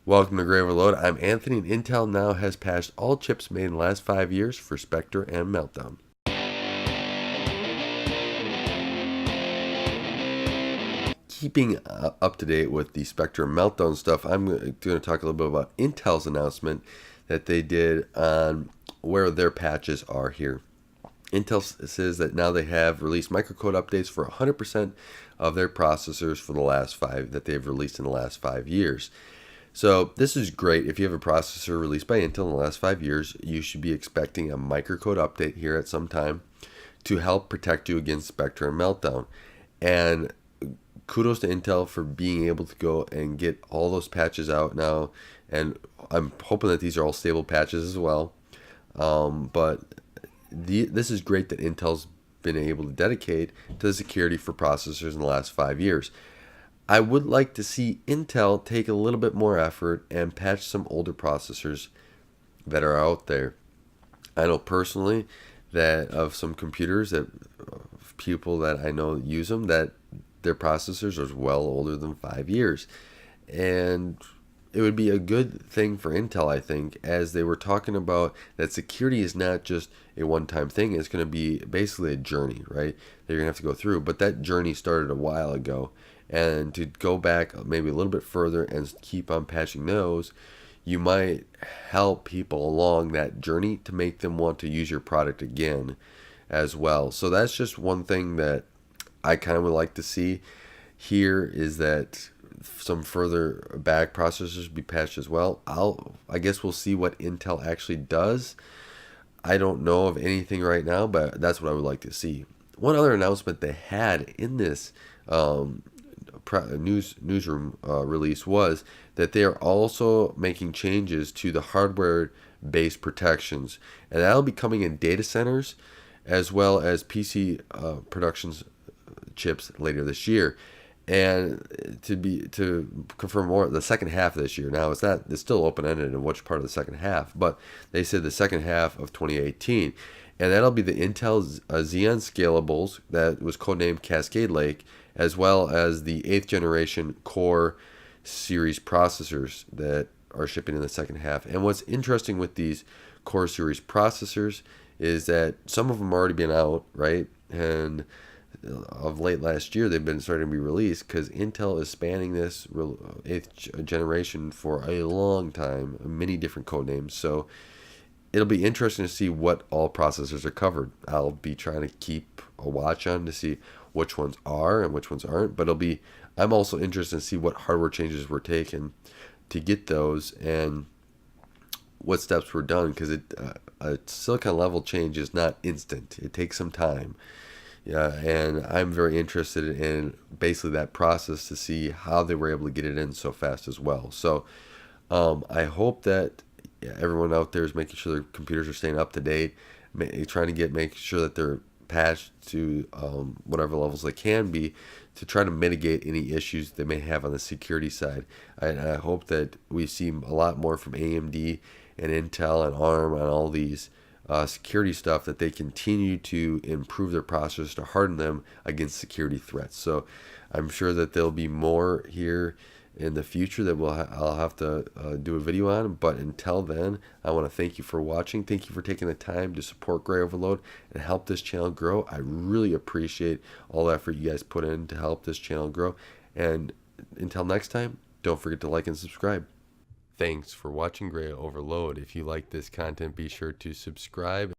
Welcome to Graya Overload. I'm Anthony, and Intel now has patched all chips made in the last 5 years for Spectre and Meltdown. Keeping up to date with the Spectre and Meltdown stuff, I'm going to talk a little bit about Intel's announcement that they did on where their patches are here. Intel says that now they have released microcode updates for 100% of their processors for the last 5 that they've released in the last 5 years. So this is great. If you have a processor released by Intel in the last 5 years, you should be expecting a microcode update here at some time to help protect you against Spectre and Meltdown. And kudos to Intel for being able to go and get all those patches out now. And I'm hoping that these are all stable patches as well. This is great that Intel's been able to dedicate to the security for processors in the last 5 years. I would like to see Intel take a little bit more effort and patch some older processors that are out there. I know personally that of some computers that people that I know use them, that their processors are well older than 5 years. And it would be a good thing for Intel, I think, as they were talking about that security is not just a one-time thing. It's going to be basically a journey, right? That you're going to have to go through. But that journey started a while ago. And to go back maybe a little bit further and keep on patching those, you might help people along that journey to make them want to use your product again as well. So that's just one thing that I kind of would like to see here, is that some further back processors be patched as well. I guess we'll see what Intel actually does. I don't know of anything right now, but that's what I would like to see. One other announcement they had in this newsroom release was that they are also making changes to the hardware-based protections, and that'll be coming in data centers as well as PC productions chips later this year. And to confirm more, the second half of this year. Now it's still open-ended in which part of the second half, but they said the second half of 2018, and that'll be the Intel Xeon Scalables that was codenamed Cascade Lake, as well as the 8th generation Core series processors that are shipping in the second half. And what's interesting with these Core series processors is that some of them already been out, right? And of late last year, they've been starting to be released because Intel is spanning this 8th generation for a long time, many different code names. So it'll be interesting to see what all processors are covered. I'll be trying to keep a watch on to see which ones are and which ones aren't. But I'm also interested to see what hardware changes were taken to get those and what steps were done, because a silicon level change is not instant. It takes some time. Yeah, and I'm very interested in basically that process to see how they were able to get it in so fast as well. So I hope that everyone out there is making sure their computers are staying up to date, trying to make sure that they're patched to whatever levels they can be, to try to mitigate any issues they may have on the security side. I hope that we see a lot more from AMD and Intel and ARM on all these security stuff, that they continue to improve their processors to harden them against security threats. So I'm sure that there'll be more here in the future that I'll have to do a video on. But until then, I want to thank you for watching. Thank you for taking the time to support Graya Overload and help this channel grow. I really appreciate all the effort you guys put in to help this channel grow. And until next time, don't forget to like and subscribe. Thanks for watching Graya Overload. If you like this content, be sure to subscribe